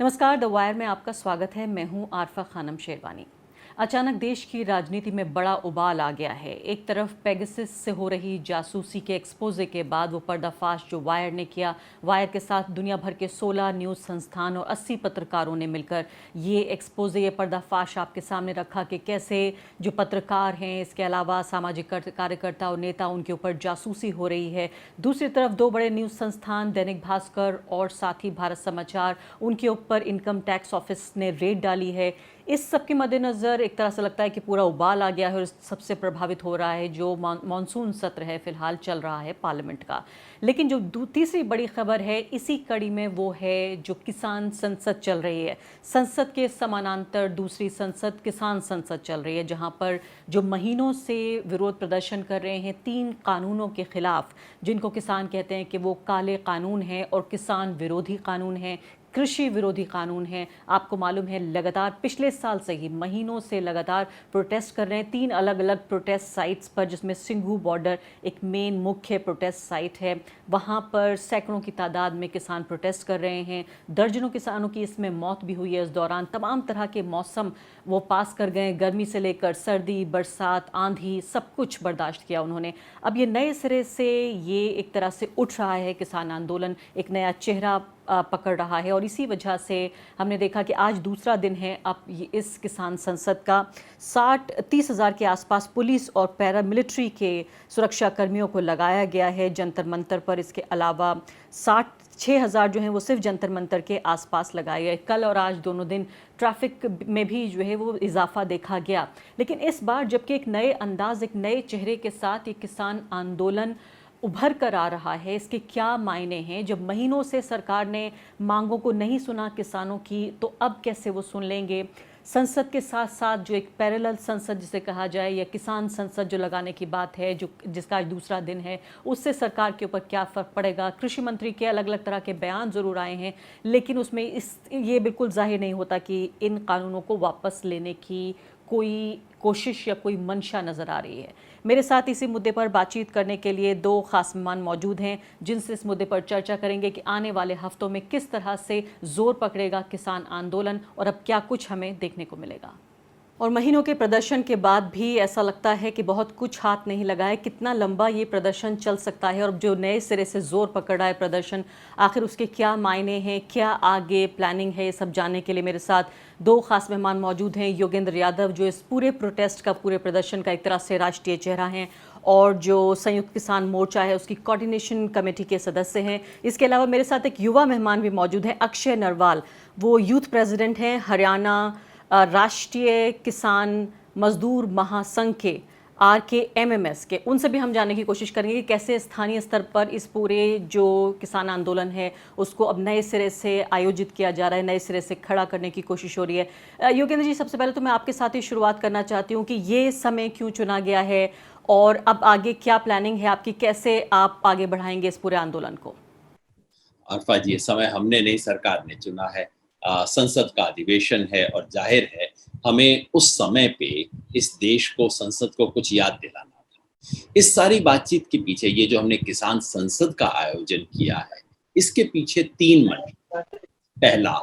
नमस्कार, the wire में आपका स्वागत है। मैं हूं आरफा खानम शेरवानी। अचानक देश की राजनीति में बड़ा उबाल आ गया है। एक तरफ पेगासस से हो रही जासूसी के एक्सपोजे के बाद वो पर्दाफाश जो वायर ने किया, वायर के साथ दुनिया भर के 16 न्यूज़ संस्थान और 80 पत्रकारों ने मिलकर ये एक्सपोजे, ये पर्दाफाश आपके सामने रखा कि कैसे जो पत्रकार हैं, इसके अलावा सामाजिक कार्यकर्ता और नेता, उनके ऊपर जासूसी हो रही है। दूसरी तरफ दो बड़े न्यूज़ संस्थान दैनिक भास्कर और साथ ही भारत समाचार, उनके ऊपर इनकम टैक्स ऑफिस ने रेड डाली है। इस सब के मद्देनज़र एक तरह से लगता है कि पूरा उबाल आ गया है और सबसे प्रभावित हो रहा है जो मानसून सत्र है, फिलहाल चल रहा है पार्लियामेंट का। लेकिन जो तीसरी बड़ी खबर है इसी कड़ी में, वो है जो किसान संसद चल रही है। संसद के समानांतर दूसरी संसद, किसान संसद चल रही है, जहां पर जो महीनों से विरोध प्रदर्शन कर रहे हैं 3 कानूनों के खिलाफ, जिनको किसान कहते हैं कि वो काले कानून हैं और किसान विरोधी कानून हैं, कृषि विरोधी कानून है। आपको मालूम है लगातार पिछले साल से ही महीनों से लगातार प्रोटेस्ट कर रहे हैं 3 अलग अलग प्रोटेस्ट साइट्स पर, जिसमें सिंघू बॉर्डर एक मेन मुख्य प्रोटेस्ट साइट है। वहाँ पर सैकड़ों की तादाद में किसान प्रोटेस्ट कर रहे हैं। दर्जनों किसानों की इसमें मौत भी हुई है। इस दौरान तमाम तरह के मौसम वो पास कर गए, गर्मी से लेकर सर्दी, बरसात, आंधी, सब कुछ बर्दाश्त किया उन्होंने। अब ये नए सिरे से ये एक तरह से उठ रहा है किसान आंदोलन, एक नया चेहरा पकड़ रहा है। और इसी वजह से हमने देखा कि आज दूसरा दिन है अब इस किसान संसद का। 30 हज़ार के आसपास पुलिस और पैरामिलिट्री के सुरक्षा कर्मियों को लगाया गया है जंतर मंतर पर। इसके अलावा 6 हज़ार जो हैं वो सिर्फ जंतर मंतर के आसपास लगाए गए। कल और आज दोनों दिन ट्रैफिक में भी जो है वो इजाफा देखा गया। लेकिन इस बार जबकि एक नए अंदाज, एक नए चेहरे के साथ ये किसान आंदोलन उभर कर आ रहा है, इसके क्या मायने हैं? जब महीनों से सरकार ने मांगों को नहीं सुना किसानों की, तो अब कैसे वो सुन लेंगे? संसद के साथ साथ जो एक पैरेलल संसद जिसे कहा जाए, या किसान संसद जो लगाने की बात है, जो जिसका आज दूसरा दिन है, उससे सरकार के ऊपर क्या फ़र्क पड़ेगा? कृषि मंत्री के अलग अलग तरह के बयान ज़रूर आए हैं, लेकिन उसमें ये बिल्कुल जाहिर नहीं होता कि इन कानूनों को वापस लेने की कोई कोशिश या कोई मंशा नज़र आ रही है। मेरे साथ इसी मुद्दे पर बातचीत करने के लिए 2 खास मेहमान मौजूद हैं, जिनसे इस मुद्दे पर चर्चा करेंगे कि आने वाले हफ्तों में किस तरह से जोर पकड़ेगा किसान आंदोलन और अब क्या कुछ हमें देखने को मिलेगा। और महीनों के प्रदर्शन के बाद भी ऐसा लगता है कि बहुत कुछ हाथ नहीं लगा है। कितना लंबा ये प्रदर्शन चल सकता है और जो नए सिरे से जोर पकड़ रहा है प्रदर्शन, आखिर उसके क्या मायने हैं, क्या आगे प्लानिंग है, ये सब जानने के लिए मेरे साथ 2 खास मेहमान मौजूद हैं। योगेंद्र यादव जो इस पूरे प्रोटेस्ट का, पूरे प्रदर्शन का एक तरह से राष्ट्रीय चेहरा हैं, और जो संयुक्त किसान मोर्चा है उसकी कोऑर्डिनेशन कमेटी के सदस्य हैं। इसके अलावा मेरे साथ एक युवा मेहमान भी मौजूद हैं, अक्षय नरवाल। वो यूथ प्रेसिडेंट हैं हरियाणा राष्ट्रीय किसान मजदूर महासंघ के, RKMMS के। उनसे भी हम जानने की कोशिश करेंगे कि कैसे स्थानीय स्तर पर इस पूरे जो किसान आंदोलन है उसको अब नए सिरे से आयोजित किया जा रहा है, नए सिरे से खड़ा करने की कोशिश हो रही है। योगेंद्र जी, सबसे पहले तो मैं आपके साथ ही शुरुआत करना चाहती हूँ कि ये समय क्यों चुना गया है और अब आगे क्या प्लानिंग है आपकी, कैसे आप आगे बढ़ाएंगे इस पूरे आंदोलन को? अरफा जी, ये समय हमने नहीं, सरकार ने चुना है। संसद का अधिवेशन है और जाहिर है हमें उस समय पे इस देश को, संसद को कुछ याद दिलाना था। इस सारी बातचीत के पीछे ये जो हमने किसान संसद का आयोजन किया है, इसके पीछे 3 मंत्र। पहला,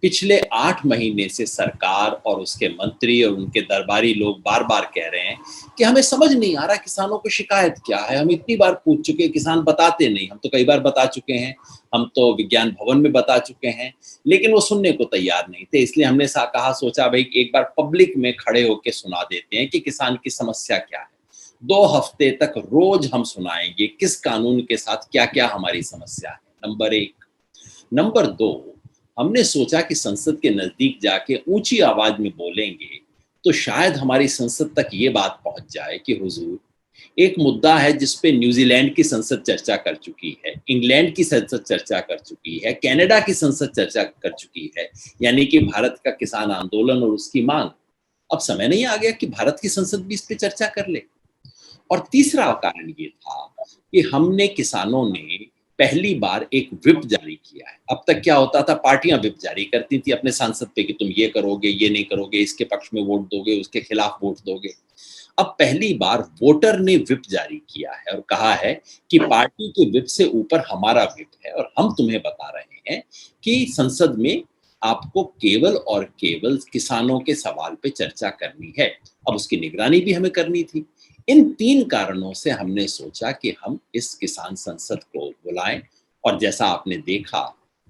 पिछले 8 महीने से सरकार और उसके मंत्री और उनके दरबारी लोग बार-बार कह रहे हैं कि हमें समझ नहीं आ रहा किसानों को शिकायत क्या है। हम इतनी बार पूछ चुके, किसान बताते नहीं। हम तो कई बार बता चुके हैं, हम तो विज्ञान भवन में बता चुके हैं, लेकिन वो सुनने को तैयार नहीं थे। इसलिए हमने सोचा भाई एक बार पब्लिक में खड़े होकर सुना देते हैं कि किसान की समस्या क्या है। 2 हफ्ते तक रोज हम सुनाएंगे किस कानून के साथ क्या-क्या हमारी समस्या है, नंबर 1। नंबर 2, हमने सोचा कि संसद के नजदीक जाके ऊंची आवाज में बोलेंगे तो शायद हमारी संसद तक ये बात पहुंच जाए कि हुजूर, एक मुद्दा है जिस पे न्यूजीलैंड की संसद चर्चा कर चुकी है, इंग्लैंड की संसद चर्चा कर चुकी है, कनाडा की संसद चर्चा कर चुकी है, यानी कि भारत का किसान आंदोलन और उसकी मांग। अब समय नहीं आ गया कि भारत की संसद भी इस पे चर्चा कर ले? और तीसरा कारण ये था कि हमने, किसानों ने पहली बार एक व्हिप जारी किया है। अब तक क्या होता था, पार्टियां व्हिप जारी करती थी अपने सांसद पे कि तुम ये करोगे, ये नहीं करोगे, इसके पक्ष में वोट दोगे, उसके खिलाफ वोट दोगे। अब पहली बार वोटर ने व्हिप जारी किया है और कहा है कि पार्टी के व्हिप से ऊपर हमारा व्हिप है और हम तुम्हें बता रहे हैं कि संसद में आपको केवल और केवल किसानों के सवाल पे चर्चा करनी है। अब उसकी निगरानी भी हमें करनी थी। इन 3 कारणों से हमने सोचा कि हम इस किसान संसद को बुलाएं, और जैसा आपने देखा,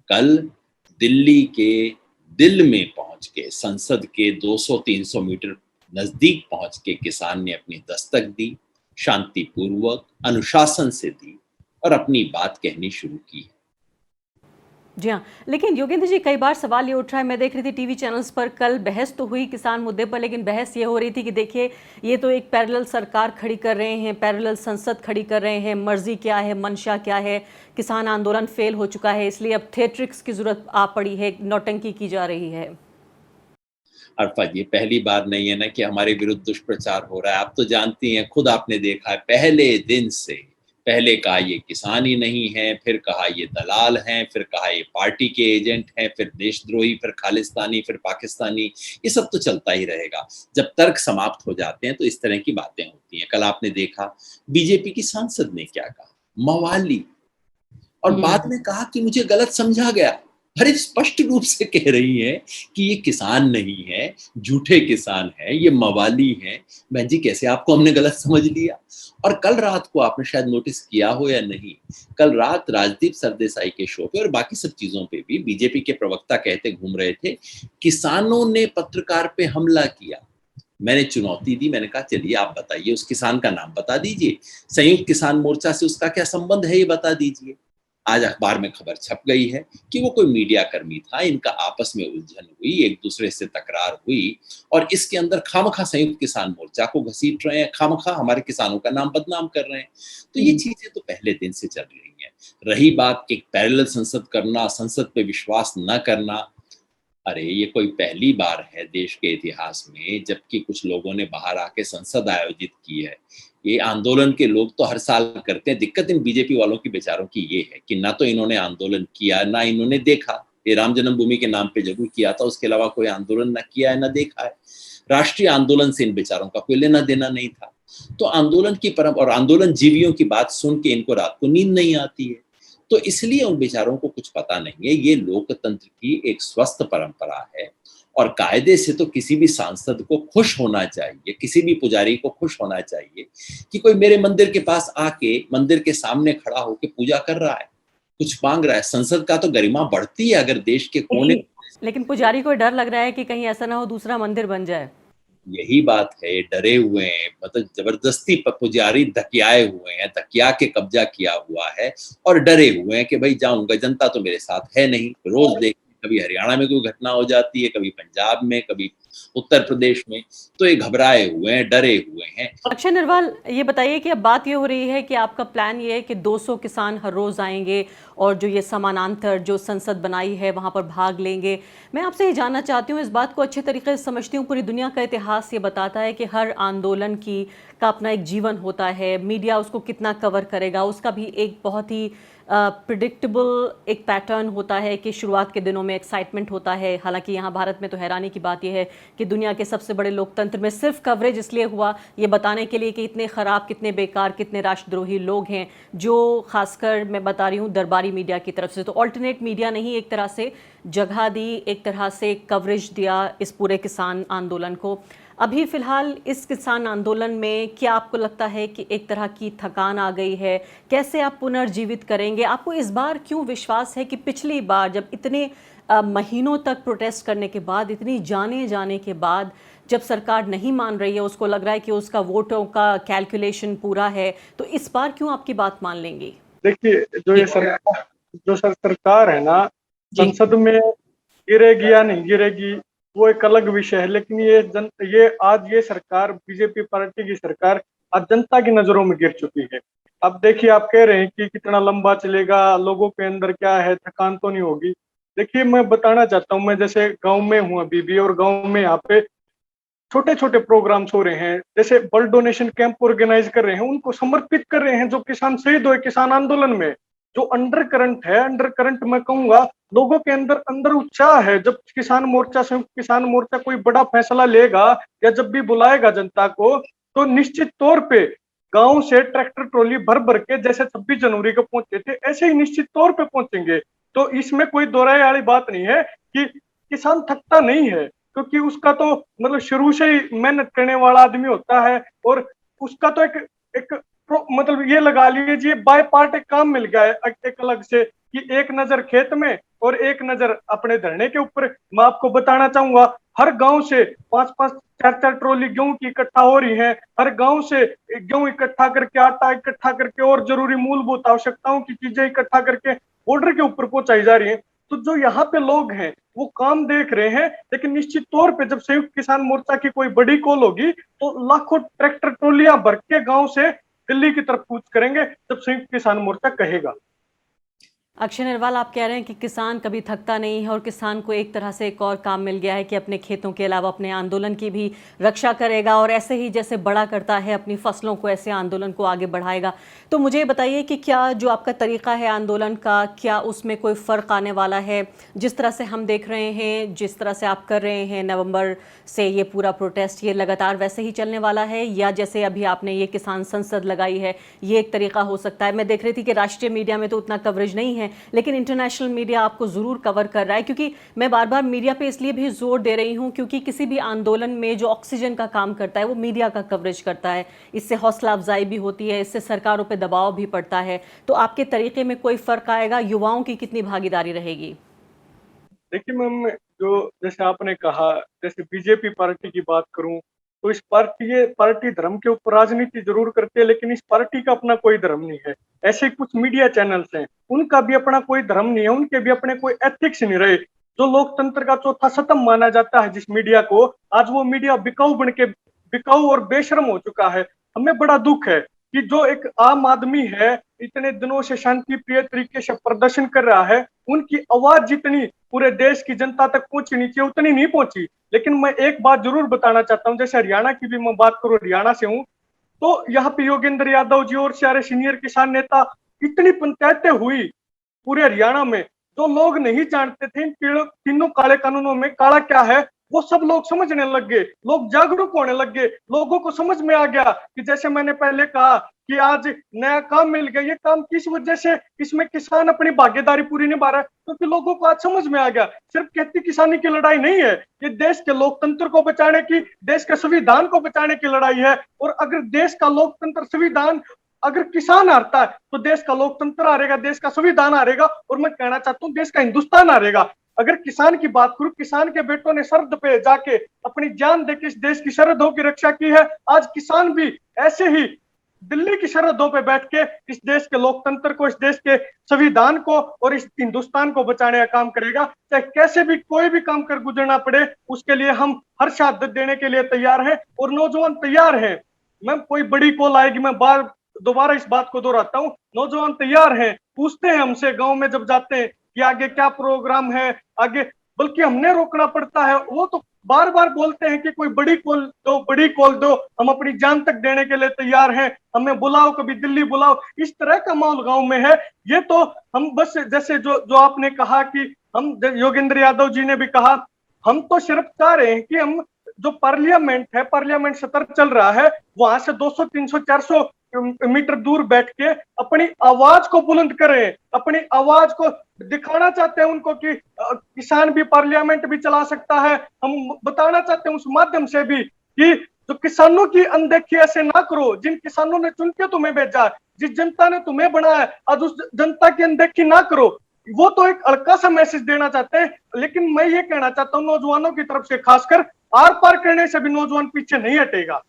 कल दिल्ली के दिल में पहुंच के, संसद के 200-300 मीटर नजदीक पहुंच के किसान ने अपनी दस्तक दी, शांतिपूर्वक अनुशासन से दी और अपनी बात कहनी शुरू की। जी हाँ, लेकिन योगेंद्र जी, कई बार सवाल ये उठ रहा है, मैं देख रही थी टीवी चैनल्स पर, कल बहस तो हुई किसान मुद्दे पर, लेकिन बहस ये हो रही थी कि देखिए ये तो एक पैरेलल सरकार खड़ी कर रहे हैं, पैरेलल संसद खड़ी कर रहे हैं, मर्जी क्या है, मंशा क्या है, किसान आंदोलन फेल हो चुका है, इसलिए अब थिएट्रिक्स की जरूरत आ पड़ी है, नौटंकी की जा रही है। अर्थात ये पहली बार नहीं है ना कि हमारे विरुद्ध दुष्प्रचार हो रहा है। आप तो जानती हैं, खुद आपने देखा है, पहले दिन से पहले कहा ये किसान ही नहीं है, फिर कहा ये दलाल हैं, फिर कहा ये पार्टी के एजेंट हैं, फिर देशद्रोही, फिर खालिस्तानी, फिर पाकिस्तानी। ये सब तो चलता ही रहेगा। जब तर्क समाप्त हो जाते हैं तो इस तरह की बातें होती हैं। कल आपने देखा बीजेपी की सांसद ने क्या कहा, मवाली, और बाद में कहा कि मुझे गलत समझा गया। अरे स्पष्ट रूप से कह रही है कि ये किसान नहीं है, झूठे किसान है, ये मवाली हैं। बहन जी, कैसे आपको हमने गलत समझ लिया? और कल रात को आपने शायद नोटिस किया हो या नहीं, कल रात राजदीप सरदेसाई के शो पे और बाकी सब चीजों पे भी बीजेपी के प्रवक्ता कहते घूम रहे थे, किसानों ने पत्रकार पे हमला किया। मैंने चुनौती दी, मैंने कहा चलिए आप बताइए, उस किसान का नाम बता दीजिए, संयुक्त किसान मोर्चा से उसका क्या संबंध है, ये बता दीजिए। आज अखबार में खबर छप गई है कि वो कोई मीडिया कर्मी था, इनका आपस में उलझन हुई, एक दूसरे से तकरार हुई, और इसके अंदर खामखा संयुक्त किसान मोर्चा को घसीट रहे हैं, खामखा हमारे किसानों का नाम बदनाम कर रहे हैं। तो ये चीजें तो पहले दिन से चल रही हैं। रही बात एक पैरेलल संसद करना, संसद पे विश्वास न करना, अरे ये कोई पहली बार है देश के इतिहास में जबकि कुछ लोगों ने बाहर आके संसद आयोजित की है। ये आंदोलन के लोग तो हर साल करते हैं। दिक्कत इन बीजेपी वालों की बेचारों की ये है कि ना तो इन्होंने आंदोलन किया, ना इन्होंने देखा। ये राम जन्मभूमि के नाम पे जरूर किया था, उसके अलावा कोई आंदोलन ना किया है ना देखा है। राष्ट्रीय आंदोलन से इन बेचारों का कोई लेना देना नहीं था। तो आंदोलन की परम और आंदोलन जीवियों की बात सुन के इनको रात को नींद नहीं आती है। तो इसलिए उन बेचारों को कुछ पता नहीं है। ये लोकतंत्र की एक स्वस्थ परंपरा है, और कायदे से तो किसी भी सांसद को खुश होना चाहिए, किसी भी पुजारी को खुश होना चाहिए कि कोई मेरे मंदिर के पास आके मंदिर के सामने खड़ा होकर पूजा कर रहा है, कुछ मांग रहा है। संसद का तो गरिमा बढ़ती है अगर देश के कोने। लेकिन पुजारी को डर लग रहा है कि कहीं ऐसा ना हो दूसरा मंदिर बन जाए। यही बात है, डरे हुए हैं, मतलब जबरदस्ती पुजारी धकियाए हुए हैं, धकिया के कब्जा किया हुआ है, और डरे हुए हैं कि भाई जाऊंगा, जनता तो मेरे साथ है नहीं। रोज देख, कभी हरियाणा में कोई घटना हो जाती है, कभी पंजाब में, कभी उत्तर प्रदेश में, तो ये घबराए हुए हैं, डरे हुए हैं। अक्षय नरवाल, ये बताइए कि अब बात ये हो रही है कि आपका प्लान ये है कि 200 किसान हर रोज आएंगे और जो ये समानांतर जो संसद बनाई है वहां पर भाग लेंगे। मैं आपसे ये जानना चाहती हूँ, इस बात को अच्छे तरीके से समझती हूँ, पूरी दुनिया का इतिहास ये बताता है कि हर आंदोलन का अपना एक जीवन होता है, मीडिया उसको कितना कवर करेगा उसका भी एक बहुत ही प्रिडिक्टेबल एक पैटर्न होता है कि शुरुआत के दिनों में एक्साइटमेंट होता है। हालांकि यहाँ भारत में तो हैरानी की बात यह है कि दुनिया के सबसे बड़े लोकतंत्र में सिर्फ कवरेज इसलिए हुआ ये बताने के लिए कि इतने ख़राब, कितने बेकार, कितने राष्ट्रद्रोही लोग हैं, जो खासकर मैं बता रही हूँ दरबारी मीडिया की तरफ से। तो ऑल्टरनेट मीडिया ने ही एक तरह से जगह दी, एक तरह से कवरेज दिया इस पूरे किसान आंदोलन को। अभी फिलहाल इस किसान आंदोलन में क्या आपको लगता है कि एक तरह की थकान आ गई है? कैसे आप पुनर्जीवित करेंगे? आपको इस बार क्यों विश्वास है कि पिछली बार जब इतने महीनों तक प्रोटेस्ट करने के बाद, इतनी जाने के बाद, जब सरकार नहीं मान रही है, उसको लग रहा है कि उसका वोटों का कैलकुलेशन पूरा है, तो इस बार क्यों आपकी बात मान लेंगी? देखिए, जो सरकार है ना, संसद में गिरेगी या नहीं गिरेगी वो एक अलग विषय है, लेकिन ये सरकार, बीजेपी पार्टी की सरकार आज जनता की नजरों में गिर चुकी है। अब देखिए, आप कह रहे हैं कि कितना लंबा चलेगा, लोगों के अंदर क्या है, थकान तो नहीं होगी। देखिए, मैं बताना चाहता हूँ, मैं जैसे गांव में हूँ अभी भी, और गांव में यहाँ पे छोटे छोटे प्रोग्राम्स हो रहे हैं, जैसे ब्लड डोनेशन कैंप ऑर्गेनाइज कर रहे हैं, उनको समर्पित कर रहे हैं जो किसान शहीद हुए किसान आंदोलन में। जो अंडर करंट है, अंडर करंट मैं कहूंगा, लोगों के अंदर उत्साह है। जब संयुक्त किसान मोर्चा कोई बड़ा फैसला लेगा या जब भी बुलाएगा जनता को, तो निश्चित तौर पे गांव से ट्रैक्टर ट्रॉली भर भर के, जैसे 26 जनवरी को पहुंचे थे, ऐसे ही निश्चित तौर पे पहुंचेंगे। तो इसमें कोई दोहराए वाली बात नहीं है कि किसान थकता नहीं है, क्योंकि उसका तो मतलब शुरू से ही मेहनत करने वाला आदमी होता है, और उसका तो एक एक मतलब ये लगा लीजिए बाय पार्ट एक काम मिल गया है एक अलग से, कि एक नजर खेत में और एक नजर अपने धरने के ऊपर। मैं आपको बताना चाहूंगा, हर गांव से 5-5 4-4 ट्रॉली गेहूं की इकट्ठा हो रही है, हर गांव से गेहूं इकट्ठा करके, आटा इकट्ठा करके और जरूरी मूलभूत आवश्यकताओं की चीजें इकट्ठा करके बॉर्डर के ऊपर पहुंचाई जा रही है। तो जो यहाँ पे लोग हैं वो काम देख रहे हैं, लेकिन निश्चित तौर पे जब संयुक्त किसान मोर्चा की कोई बड़ी कॉल होगी तो लाखों ट्रैक्टर ट्रॉलियां भर के गांव से दिल्ली की तरफ कूच करेंगे जब संयुक्त किसान मोर्चा कहेगा। अक्षय नरवाल, आप कह रहे हैं कि किसान कभी थकता नहीं है और किसान को एक तरह से एक और काम मिल गया है कि अपने खेतों के अलावा अपने आंदोलन की भी रक्षा करेगा और ऐसे ही जैसे बड़ा करता है अपनी फसलों को, ऐसे आंदोलन को आगे बढ़ाएगा। तो मुझे बताइए कि क्या जो आपका तरीका है आंदोलन का, क्या उसमें कोई फ़र्क आने वाला है? जिस तरह से हम देख रहे हैं, जिस तरह से आप कर रहे हैं नवंबर से ये पूरा प्रोटेस्ट, ये लगातार वैसे ही चलने वाला है, या जैसे अभी आपने ये किसान संसद लगाई है, ये एक तरीका हो सकता है? मैं देख रही थी कि राष्ट्रीय मीडिया में तो उतना कवरेज नहीं है, लेकिन इंटरनेशनल मीडिया आपको जरूर कवर कर रहा है, क्योंकि मैं बार बार मीडिया पे इसलिए भी जोर दे रही हूं क्योंकि किसी भी आंदोलन में जो ऑक्सीजन का काम करता है वो मीडिया का कवरेज करता है। इससे हौसला अफजाई भी होती है, इससे सरकारों पे दबाव भी पड़ता है। तो आपके तरीके में कोई फर्क आएगा? युवाओं की कितनी भागीदारी रहेगी? देखिए मैम, जो जैसे आपने कहा, जैसे बीजेपी पार्टी की बात करूं तो इस पार्टी, ये पार्टी धर्म के ऊपर राजनीति जरूर करती है, लेकिन इस पार्टी का अपना कोई धर्म नहीं है। ऐसे कुछ मीडिया चैनल्स हैं, उनका भी अपना कोई धर्म नहीं है, उनके भी अपने कोई एथिक्स नहीं रहे। जो लोकतंत्र का चौथा स्तंभ माना जाता है जिस मीडिया को, आज वो मीडिया बिकाऊ और बेशर्म हो चुका है। हमें बड़ा दुख है कि जो एक आम आदमी है, इतने दिनों से शांति प्रिय तरीके से प्रदर्शन कर रहा है, उनकी आवाज जितनी पूरे देश की जनता तक पहुंचनी चाहिए उतनी नहीं पहुंची। लेकिन मैं एक बात जरूर बताना चाहता हूं, जैसे हरियाणा की भी मैं बात करूं, हरियाणा से हूं, तो यहाँ पे योगेंद्र यादव जी और सारे सीनियर किसान नेता, इतनी पंचायतें हुई पूरे हरियाणा में। जो लोग नहीं जानते थे इन तीनों काले कानूनों में काला क्या है, वो सब लोग समझने लग गए, लोग जागरूक होने लग गए, लोगों को समझ में आ गया कि जैसे मैंने पहले कहा कि आज नया काम मिल गया, ये काम किस वजह से, इसमें किसान अपनी भागीदारी पूरी निभा रहा है, क्योंकि लोगों को आज समझ में आ गया सिर्फ खेती किसानी की लड़ाई नहीं है, ये देश के लोकतंत्र को बचाने की, देश के संविधान को बचाने की लड़ाई है। और अगर देश का लोकतंत्र संविधान, अगर किसान हारता है तो देश का लोकतंत्र हारेगा, देश का संविधान हारेगा, और मैं कहना चाहता हूँ देश का हिंदुस्तान हारेगा। अगर किसान की बात करूं, किसान के बेटों ने सरहद पे जाके अपनी जान देके इस देश की सरहदों की रक्षा की है। आज किसान भी ऐसे ही दिल्ली की सरहदों पे बैठ के इस देश के लोकतंत्र को, इस देश के संविधान को और इस हिंदुस्तान को बचाने का काम करेगा। चाहे कैसे भी कोई भी काम कर गुजरना पड़े, उसके लिए हम हर शहादत देने के लिए तैयार हैं और नौजवान तैयार हैं। मैं कोई बड़ी कॉल आएगी, मैं दोबारा इस बात को दोहराता हूँ, नौजवान तैयार हैं, पूछते हैं हमसे गांव में जब जाते हैं कि आगे क्या प्रोग्राम है, आगे, बल्कि हमने रोकना पड़ता है। वो तो बार बार बोलते हैं कि कोई बड़ी कॉल दो, बड़ी कॉल दो, हम अपनी जान तक देने के लिए तैयार हैं, हमें बुलाओ, कभी दिल्ली बुलाओ। इस तरह का माहौल गांव में है। ये तो हम बस, जैसे जो आपने कहा कि हम, योगेंद्र यादव जी ने भी कहा, हम तो सिर्फ चाह रहे हैं कि हम, जो पार्लियामेंट है, पार्लियामेंट सत्र चल रहा है, वहां से 200 300 400 मीटर दूर बैठ के अपनी आवाज को बुलंद करें, अपनी आवाज को दिखाना चाहते हैं उनको कि किसान भी पार्लियामेंट भी चला सकता है। हम बताना चाहते हैं उस माध्यम से भी कि जो किसानों की अनदेखी ऐसे ना करो, जिन किसानों ने चुन के तुम्हें भेजा, जिस जनता ने तुम्हें बनाया, आज उस जनता की अनदेखी ना करो। वो तो एक हल्का सा मैसेज देना चाहते हैं, लेकिन मैं ये कहना चाहता हूँ नौजवानों की तरफ से, खासकर आर पार करने से भी नौजवान पीछे नहीं हटेगा।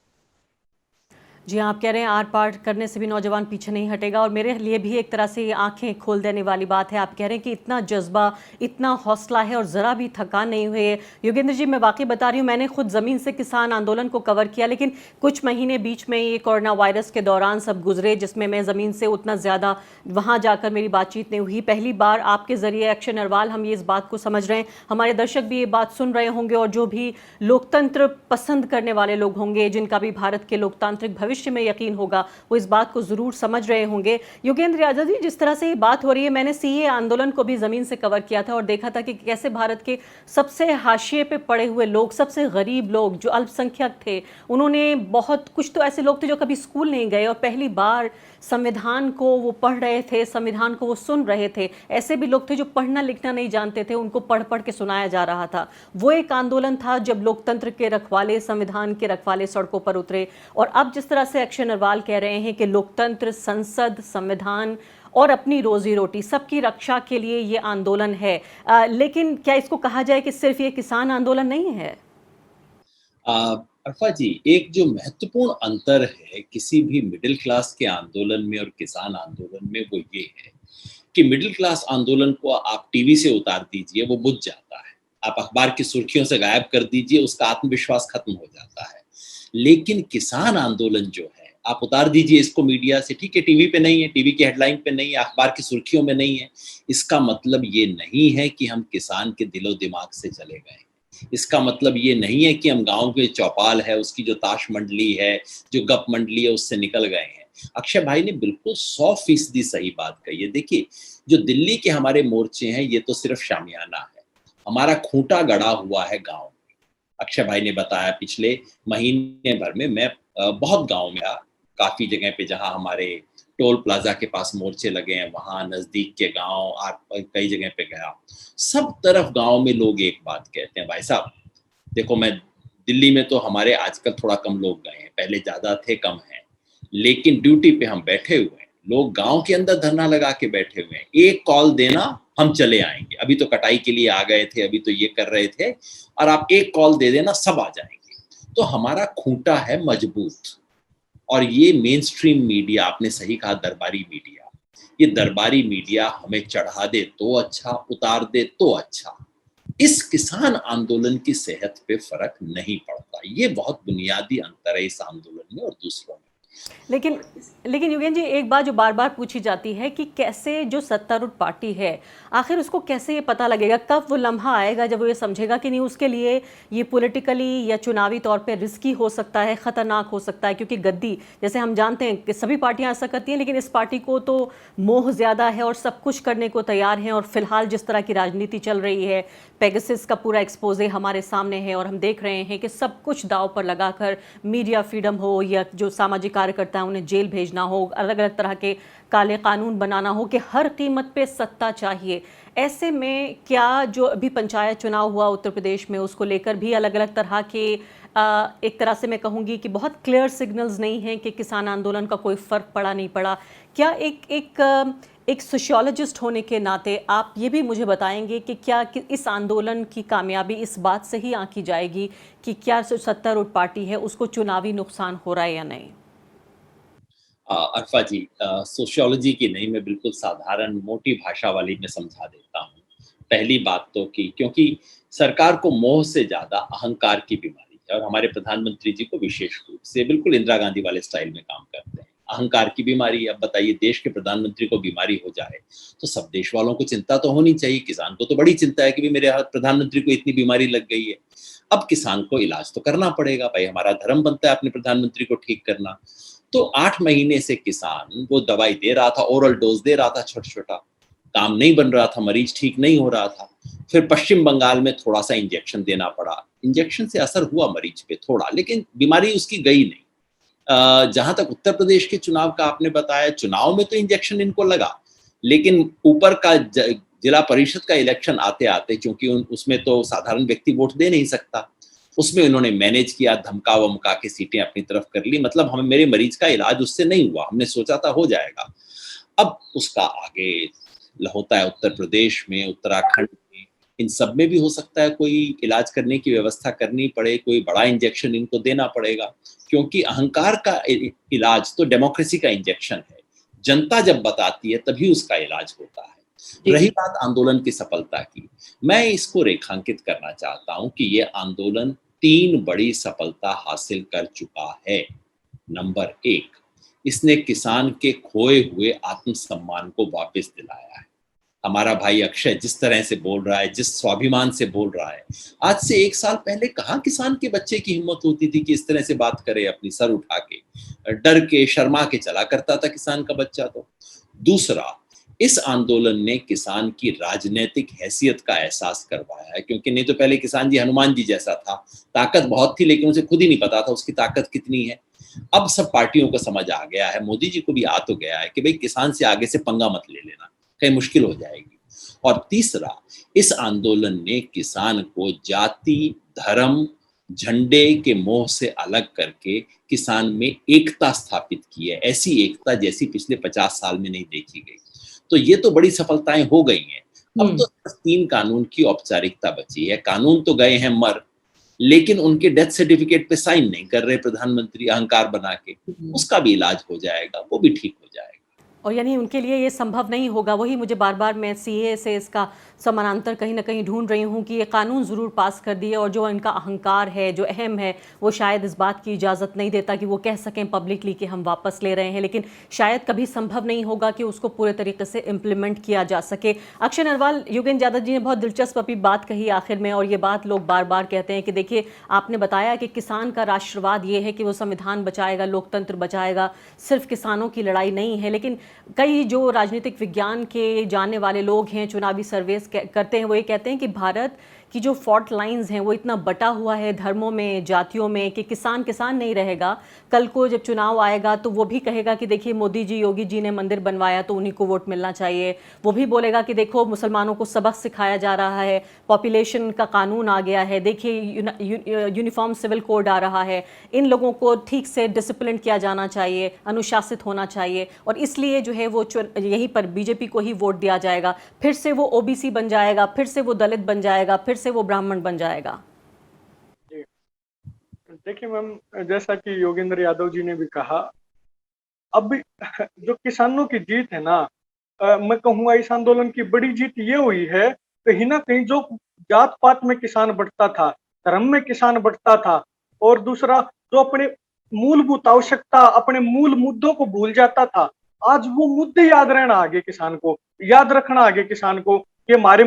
जी, आप कह रहे हैं आर पार करने से भी नौजवान पीछे नहीं हटेगा, और मेरे लिए भी एक तरह से ये आंखें खोल देने वाली बात है। आप कह रहे हैं कि इतना जज्बा, इतना हौसला है और ज़रा भी थकान नहीं हुई है। योगेंद्र जी, मैं वाकई बता रही हूँ, मैंने खुद ज़मीन से किसान आंदोलन को कवर किया, लेकिन कुछ महीने बीच में ये कोरोना वायरस के दौरान सब गुजरे, जिसमें मैं ज़मीन से उतना ज़्यादा वहाँ जाकर मेरी बातचीत नहीं हुई। पहली बार आपके ज़रिए अक्षय नरवाल हम ये इस बात को समझ रहे हैं, हमारे दर्शक भी ये बात सुन रहे होंगे, और जो भी लोकतंत्र पसंद करने वाले लोग होंगे, जिनका भी भारत के लोकतांत्रिक भविष्य भविष्य में यकीन होगा, वो इस बात को ज़रूर समझ रहे होंगे। योगेंद्र यादव जी, जिस तरह से ये बात हो रही है, मैंने सीए आंदोलन को भी ज़मीन से कवर किया था और देखा था कि कैसे भारत के सबसे हाशिए पे पड़े हुए लोग, सबसे गरीब लोग जो अल्पसंख्यक थे, उन्होंने बहुत कुछ तो ऐसे लोग थे जो कभी स्कूल नहीं गए और पहली बार संविधान को वो पढ़ रहे थे, संविधान को वो सुन रहे थे। ऐसे भी लोग थे जो पढ़ना लिखना नहीं जानते थे, उनको पढ़ पढ़ के सुनाया जा रहा था। वो एक आंदोलन था जब लोकतंत्र के रखवाले, संविधान के रखवाले सड़कों पर उतरे। और अब जिस तरह से अक्षय नरवाल कह रहे हैं कि लोकतंत्र, संसद, संविधान और अपनी रोजी रोटी सबकी रक्षा के लिए ये आंदोलन है, लेकिन क्या इसको कहा जाए कि सिर्फ ये किसान आंदोलन नहीं है? अर्फा जी, एक जो महत्वपूर्ण अंतर है किसी भी मिडिल क्लास के आंदोलन में और किसान आंदोलन में, वो ये है कि मिडिल क्लास आंदोलन को आप टीवी से उतार दीजिए, वो बुझ जाता है। आप अखबार की सुर्खियों से गायब कर दीजिए, उसका आत्मविश्वास खत्म हो जाता है। लेकिन किसान आंदोलन जो है, आप उतार दीजिए इसको मीडिया से, ठीक है टीवी पे नहीं है, टीवी की हेडलाइन पे नहीं है, अखबार की सुर्खियों में नहीं है, इसका मतलब ये नहीं है कि हम किसान के दिलो दिमाग से चले गए। इसका मतलब ये नहीं है कि हम गांव के चौपाल है, उसकी जो ताश मंडली है, जो गप मंडली है, उससे निकल गए हैं। अक्षय भाई ने बिल्कुल 100% सही बात कही है। देखिए, जो दिल्ली के हमारे मोर्चे हैं, ये तो सिर्फ शामियाना है। हमारा खूंटा गड़ा हुआ है गांव में। अक्षय भाई ने बताया, पिछले महीने भर में मैं बहुत गांव में, काफी जगह पे जहां हमारे टोल प्लाजा के पास मोर्चे लगे हैं, वहां नजदीक के गांव, कई जगह पे गया, सब तरफ गांव में लोग एक बात कहते हैं, भाई साहब देखो, मैं दिल्ली में तो हमारे आजकल थोड़ा कम लोग गए हैं, पहले ज्यादा थे, कम हैं, लेकिन ड्यूटी पे हम बैठे हुए हैं, लोग गांव के अंदर धरना लगा के बैठे हुए हैं, एक कॉल देना हम चले आएंगे, अभी तो कटाई के लिए आ गए थे, अभी तो ये कर रहे थे, और आप एक कॉल दे देना सब आ जाएंगे। तो हमारा खूंटा है मजबूत। और ये मेन स्ट्रीम मीडिया, आपने सही कहा, दरबारी मीडिया, ये दरबारी मीडिया हमें चढ़ा दे तो अच्छा, उतार दे तो अच्छा, इस किसान आंदोलन की सेहत पे फर्क नहीं पड़ता। ये बहुत बुनियादी अंतर है इस आंदोलन में और दूसरों में। लेकिन लेकिन योगेंद्र जी, एक बात जो बार बार पूछी जाती है कि कैसे जो सत्तारूढ़ पार्टी है, आखिर उसको कैसे ये पता लगेगा, कब वो लम्हा आएगा जब वो ये समझेगा कि नहीं, उसके लिए ये पॉलिटिकली या चुनावी तौर पे रिस्की हो सकता है, ख़तरनाक हो सकता है। क्योंकि गद्दी, जैसे हम जानते हैं कि सभी पार्टियां ऐसा करती हैं, लेकिन इस पार्टी को तो मोह ज़्यादा है और सब कुछ करने को तैयार हैं। और फिलहाल जिस तरह की राजनीति चल रही है, पेगासस का पूरा एक्सपोजे हमारे सामने है और हम देख रहे हैं कि सब कुछ दांव पर लगाकर मीडिया फ्रीडम हो या जो सामाजिक कार्यकर्ता हैं उन्हें जेल भेजना हो, अलग अलग तरह के काले कानून बनाना हो, कि हर कीमत पे सत्ता चाहिए। ऐसे में क्या जो अभी पंचायत चुनाव हुआ उत्तर प्रदेश में, उसको लेकर भी अलग अलग तरह के एक तरह से मैं कहूँगी कि बहुत क्लियर सिग्नल्स नहीं हैं कि किसान आंदोलन का कोई फ़र्क पड़ा नहीं पड़ा। क्या एक सोशियोलॉजिस्ट होने के नाते आप ये भी मुझे बताएंगे कि क्या कि इस आंदोलन की कामयाबी इस बात से ही आंकी जाएगी कि क्या जो सत्तारूढ़ पार्टी है उसको चुनावी नुकसान हो रहा है या नहीं? अर्फा जी, सोशियोलॉजी की नहीं, मैं बिल्कुल साधारण मोटी भाषा वाली में समझा देता हूँ। पहली बात तो कि क्योंकि सरकार को मोह से ज़्यादा अहंकार की बीमारी है, और हमारे प्रधानमंत्री जी को विशेष रूप से बिल्कुल इंदिरा गांधी वाले स्टाइल में काम करते हैं। अहंकार की बीमारी। अब बताइए, देश के प्रधानमंत्री को बीमारी हो जाए तो सब देश वालों को चिंता तो होनी चाहिए। किसान को तो बड़ी चिंता है कि भी मेरे प्रधानमंत्री को इतनी बीमारी लग गई है। अब किसान को इलाज तो करना पड़ेगा भाई, हमारा धर्म बनता है अपने प्रधानमंत्री को ठीक करना। तो 8 महीने से किसान वो दवाई दे रहा था, ओरल डोज दे रहा था, छोटा छोटा, काम नहीं बन रहा था, मरीज ठीक नहीं हो रहा था। फिर पश्चिम बंगाल में थोड़ा सा इंजेक्शन देना पड़ा, इंजेक्शन से असर हुआ मरीज पे थोड़ा, लेकिन बीमारी उसकी गई नहीं। जहां तक उत्तर प्रदेश के चुनाव का आपने बताया, चुनाव में तो इंजेक्शन इनको लगा, लेकिन ऊपर का जिला परिषद का इलेक्शन आते आते, क्योंकि उसमें तो साधारण व्यक्ति वोट दे नहीं सकता, उसमें उन्होंने मैनेज किया, धमका वमका के सीटें अपनी तरफ कर ली। मतलब हमें, मेरे मरीज का इलाज उससे नहीं हुआ, हमने सोचा था हो जाएगा। अब उसका आगे होता है उत्तर प्रदेश में, उत्तराखंड में, इन सब में भी हो सकता है कोई इलाज करने की व्यवस्था करनी पड़े, कोई बड़ा इंजेक्शन इनको देना पड़ेगा, क्योंकि अहंकार का इलाज तो डेमोक्रेसी का इंजेक्शन है। जनता जब बताती है तभी उसका इलाज होता है। रही बात आंदोलन की सफलता की, मैं इसको रेखांकित करना चाहता हूं कि ये आंदोलन 3 बड़ी सफलता हासिल कर चुका है। नंबर 1, इसने किसान के खोए हुए आत्मसम्मान को वापस दिलाया है। हमारा भाई अक्षय जिस तरह से बोल रहा है, जिस स्वाभिमान से बोल रहा है, आज से 1 साल पहले कहाँ किसान के बच्चे की हिम्मत होती थी कि इस तरह से बात करे, अपनी सर उठा के, डर के, शर्मा के चला करता था किसान का बच्चा। तो दूसरा, इस आंदोलन ने किसान की राजनीतिक हैसियत का एहसास करवाया है, क्योंकि नहीं तो पहले किसान जी हनुमान जी जैसा था, ताकत बहुत थी लेकिन उसे खुद ही नहीं पता था उसकी ताकत कितनी है। अब सब पार्टियों को समझ आ गया है, मोदी जी को भी आ तो गया है कि भाई किसान से आगे से पंगा मत ले लेना, कहीं मुश्किल हो जाएगी। और तीसरा, इस आंदोलन ने किसान को जाति, धर्म, झंडे के मोह से अलग करके किसान में एकता स्थापित की है, ऐसी एकता जैसी पिछले 50 साल में नहीं देखी गई। तो ये तो बड़ी सफलताएं हो गई हैं। अब तो सिर्फ 3 कानून की औपचारिकता बची है। कानून तो गए हैं मर, लेकिन उनके डेथ सर्टिफिकेट पे साइन नहीं कर रहे प्रधानमंत्री, अहंकार बना के। उसका भी इलाज हो जाएगा, वो भी ठीक हो जाएगा। और यानी उनके लिए ये संभव नहीं होगा। वही मुझे बार बार मैं सीए से इसका समानांतर कहीं ना कहीं ढूंढ रही हूँ कि ये कानून ज़रूर पास कर दिए और जो इनका अहंकार है, जो अहम है, वो शायद इस बात की इजाज़त नहीं देता कि वो कह सकें पब्लिकली कि हम वापस ले रहे हैं, लेकिन शायद कभी संभव नहीं होगा कि उसको पूरे तरीके से इम्प्लीमेंट किया जा सके। अक्षय नरवाल, योगेंद्र यादव जी ने बहुत दिलचस्प अपनी बात कही आखिर में, और ये बात लोग बार बार कहते हैं कि देखिए, आपने बताया कि किसान का राष्ट्रवाद ये है कि वो संविधान बचाएगा, लोकतंत्र बचाएगा, सिर्फ किसानों की लड़ाई नहीं है। लेकिन कई जो राजनीतिक विज्ञान के जानने वाले लोग हैं, चुनावी सर्वेस करते हैं, वो ये कहते हैं कि भारत की जो फॉल्ट लाइंस हैं वो इतना बटा हुआ है धर्मों में, जातियों में, कि किसान किसान नहीं रहेगा। कल को जब चुनाव आएगा तो वो भी कहेगा कि देखिए मोदी जी, योगी जी ने मंदिर बनवाया तो उन्हीं को वोट मिलना चाहिए। वो भी बोलेगा कि देखो मुसलमानों को सबक सिखाया जा रहा है, पॉपुलेशन का कानून आ गया है, देखिए यूनिफॉर्म सिविल कोड आ रहा है, इन लोगों को ठीक से डिसिप्लिन किया जाना चाहिए, अनुशासित होना चाहिए, और इसलिए जो है वो यहीं पर बीजेपी को ही वोट दिया जाएगा। फिर से वो ओबीसी बन जाएगा, फिर से वो दलित बन जाएगा, फिर से वो ब्राह्मण बन जाएगा। देखिए मैम, जैसा कि योगेंद्र यादव जी ने भी कहा, अब जो किसानों की जीत है ना, मैं कहूँगा इस आंदोलन की बड़ी जीत ये हुई है, कहीं ना कहीं जो जात पात में किसान बढ़ता था, धर्म में किसान बढ़ता था, और दूसरा जो अपने मूलभूत आवश्यकता, अपने मूल मुद्दों को भूल जाता था, आज वो मुद्दे याद रहना आगे किसान को, याद रखना आगे किसान को कि हमारे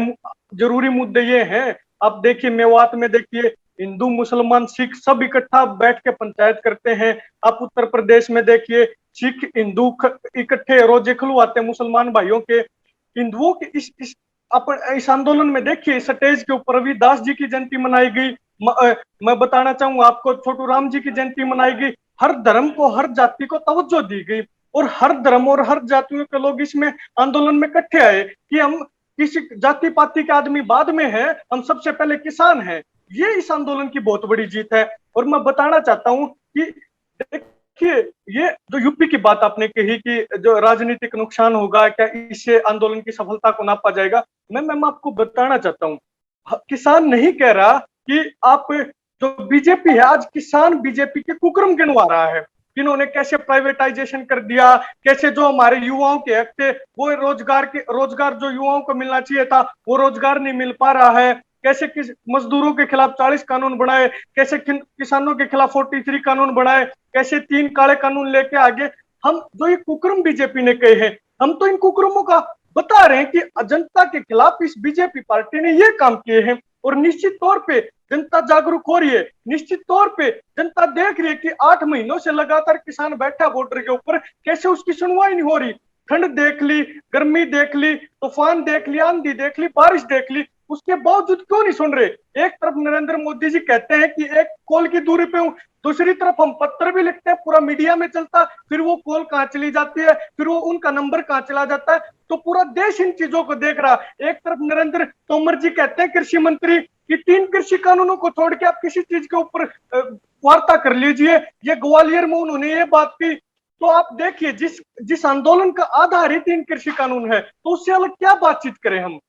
जरूरी मुद्दे ये हैं। आप देखिए मेवात में देखिए, हिंदू, मुसलमान, सिख सब इकट्ठा बैठ के पंचायत करते हैं। आप उत्तर प्रदेश में देखिए, सिख हिंदू इकट्ठे रोजे खुलवाते हैं मुसलमान भाइयों के। हिंदुओं के इस आंदोलन में देखिए, स्टेज के ऊपर रविदास जी की जयंती मनाई गई। मैं बताना चाहूंगा आपको, छोटू राम जी की जयंती मनाई गई। हर धर्म को, हर जाति को तवज्जो दी गई, और हर धर्म और हर जातियों के लोग इसमें आंदोलन में इकट्ठे आए कि हम किसी जाति पाति के आदमी बाद में है, हम सबसे पहले किसान हैं। ये इस आंदोलन की बहुत बड़ी जीत है। और मैं बताना चाहता हूं कि देखिए, ये जो यूपी की बात आपने कही कि जो राजनीतिक नुकसान होगा, क्या इससे आंदोलन की सफलता को नापा जाएगा, मैं आपको बताना चाहता हूँ, किसान नहीं कह रहा कि आप, जो बीजेपी है आज, किसान बीजेपी के कुकर्म गिनवा रहा है, इन्होंने कैसे प्राइवेटाइजेशन कर दिया, कैसे जो हमारे युवाओं के हक थे, वो रोजगार जो युवाओं को मिलना चाहिए था वो रोजगार नहीं मिल पा रहा है, कैसे मजदूरों के खिलाफ 40 कानून बनाए, कैसे किसानों के खिलाफ 43 कानून बनाए, कैसे 3 काले कानून लेके आगे। हम जो ये कुकर्म बीजेपी ने कहे हैं, हम तो इन कुकर्मों का बता रहे हैं कि जनता के खिलाफ इस बीजेपी पार्टी ने ये काम किए हैं। और निश्चित तौर पे जनता जागरूक हो रही है, निश्चित तौर पे जनता देख रही है कि 8 महीनों से लगातार किसान बैठा बॉर्डर के ऊपर, कैसे उसकी सुनवाई नहीं हो रही। ठंड देख ली, गर्मी देख ली, तूफान देख ली, आंधी देख ली, बारिश देख ली, उसके बावजूद क्यों नहीं सुन रहे। एक तरफ नरेंद्र मोदी जी कहते हैं कि एक कॉल की दूरी पे हूं, दूसरी तरफ हम पत्र भी लिखते हैं, पूरा मीडिया में चलता, फिर वो कॉल कहां चली जाती है, फिर वो उनका नंबर कहां चला जाता है। तो पूरा देश इन चीजों को देख रहा। एक तरफ नरेंद्र तोमर जी कहते हैं, कृषि मंत्री, कि 3 कृषि कानूनों को छोड़ के आप किसी चीज के ऊपर वार्ता कर लीजिए। ये ग्वालियर में उन्होंने ये बात की। तो आप देखिए, जिस आंदोलन का आधार ही 3 कृषि कानून है, तो उससे अलग क्या बातचीत करें हम।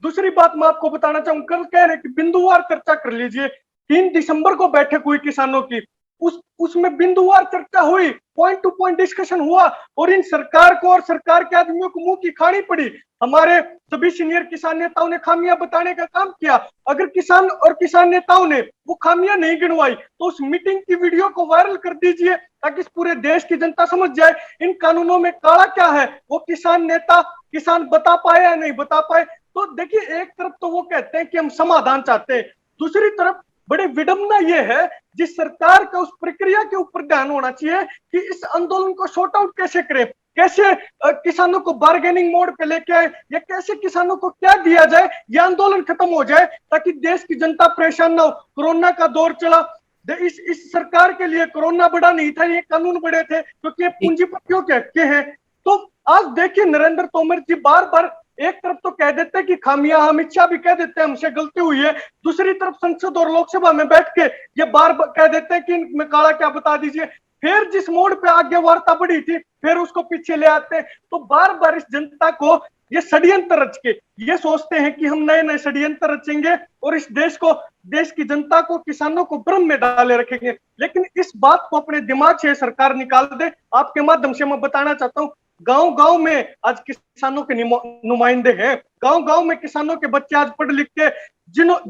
दूसरी बात मैं आपको बताना चाहूंगा, कल कह रहे कि बिंदुवार चर्चा कर लीजिए। 3 दिसंबर को बैठक हुई किसानों की, उसमें बिंदुवार चर्चा हुई, पॉइंट टू पॉइंट डिस्कशन हुआ और इन सरकार को और सरकार के आदमियों को मुंह की खानी पड़ी। हमारे सभी सीनियर किसान नेताओं ने खामियां बताने का काम किया। अगर किसान और किसान नेताओं ने वो खामियां नहीं गिनवाई तो उस मीटिंग की वीडियो को वायरल कर दीजिए ताकि इस पूरे देश की जनता समझ जाए इन कानूनों में काला क्या है। वो किसान नेता किसान बता पाए या नहीं बता पाए। तो देखिए, एक तरफ तो वो कहते हैं कि हम समाधान चाहते हैं, दूसरी तरफ बड़ी विडंबना ये है जिस सरकार का उस प्रक्रिया के ऊपर ध्यान होना चाहिए कि इस आंदोलन को शॉर्ट आउट कैसे करें, कैसे किसानों को बार्गेनिंग मोड पे लेके आए या कैसे किसानों को क्या दिया जाए ये आंदोलन खत्म हो जाए ताकि देश की जनता परेशान ना हो। कोरोना का दौर चला, इस सरकार के लिए कोरोना बड़ा नहीं था, ये कानून बड़े थे क्योंकि ये पूंजीपतियों के हक के हैं। तो आज देखिए नरेंद्र तोमर जी बार बार एक तरफ तो कह देते हैं कि खामियां, अमित शाह भी कह देते हैं हमसे गलती हुई है, दूसरी तरफ संसद और लोकसभा में बैठ के ये बार बार कह देते हैं कि इनमें काला क्या बता दीजिए। फिर जिस मोड़ पे आगे वार्ता बढ़ी थी फिर उसको पीछे ले आते हैं। तो बार बार इस जनता को ये षड्यंत्र रच के ये सोचते हैं कि हम नए नए षड्यंत्र रचेंगे और इस देश की जनता को, किसानों को भ्रम में डाले रखेंगे। लेकिन इस बात को अपने दिमाग से सरकार निकाल दे। आपके माध्यम से मैं बताना चाहता हूँ, गांव गांव में आज किसानों के नुमाइंदे हैं, गांव गांव में किसानों के बच्चे आज पढ़ लिख के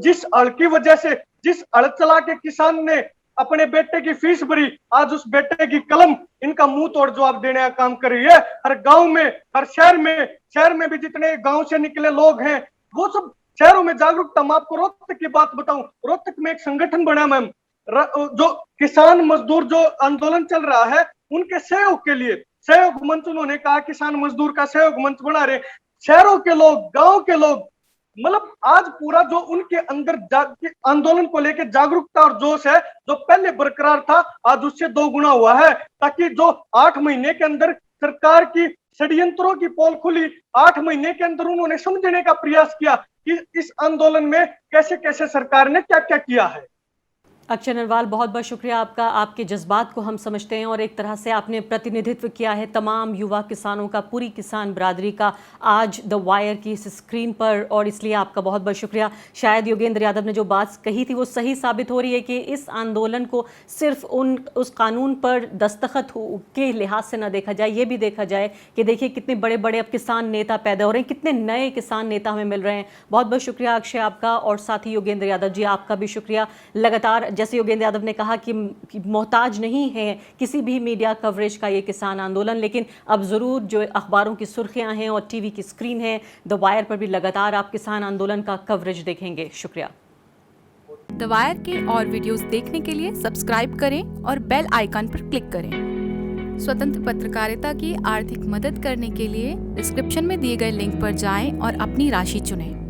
जिस हड़ की वजह से, जिस हड़ चला के किसान ने अपने बेटे की फीस भरी, आज उस बेटे की कलम इनका मुंह तोड़ जवाब देने का काम कर रही है। हर गांव में, हर शहर में भी जितने गांव से निकले लोग हैं वो सब शहरों में जागरूकता। मैं आपको रोहतक की बात बताऊं, रोहतक में एक संगठन बना मैम, जो किसान मजदूर जो आंदोलन चल रहा है उनके सहयोग के लिए सहयोग मंच, उन्होंने कहा किसान मजदूर का सहयोग मंच बना रहे। शहरों के लोग, गांव के लोग, मतलब आज पूरा जो उनके अंदर आंदोलन को लेकर जागरूकता और जोश है जो पहले बरकरार था आज उससे 2 गुना हुआ है। ताकि जो 8 महीने के अंदर सरकार की षड्यंत्रों की पोल खुली, 8 महीने के अंदर उन्होंने समझने का प्रयास किया कि इस आंदोलन में कैसे कैसे सरकार ने क्या क्या किया है। अक्षय नरवाल, बहुत बहुत शुक्रिया आपका। आपके जज्बात को हम समझते हैं और एक तरह से आपने प्रतिनिधित्व किया है तमाम युवा किसानों का, पूरी किसान बरादरी का आज द वायर की इस स्क्रीन पर, और इसलिए आपका बहुत बहुत शुक्रिया। शायद योगेंद्र यादव ने जो बात कही थी वो सही साबित हो रही है कि इस आंदोलन को सिर्फ उस कानून पर दस्तखत के लिहाज से न देखा जाए, ये भी देखा जाए कि देखिए कितने बड़े बड़े अब किसान नेता पैदा हो रहे हैं, कितने नए किसान नेता हमें मिल रहे हैं। बहुत बहुत शुक्रिया अक्षय आपका, और साथ ही योगेंद्र यादव जी आपका भी शुक्रिया। लगातार जैसे योगेंद्र यादव ने कहा कि मोहताज नहीं है किसी भी मीडिया कवरेज का ये किसान आंदोलन, लेकिन अब ज़रूर जो अखबारों की सुर्खियां हैं और टीवी की स्क्रीन है द वायर पर भी लगातार आप किसान आंदोलन का कवरेज देखेंगे। शुक्रिया। द वायर के और वीडियोस देखने के लिए सब्सक्राइब करें और बेल आइकन पर क्लिक करें। स्वतंत्र पत्रकारिता की आर्थिक मदद करने के लिए डिस्क्रिप्शन में दिए गए लिंक पर जाएं और अपनी राशि चुनें।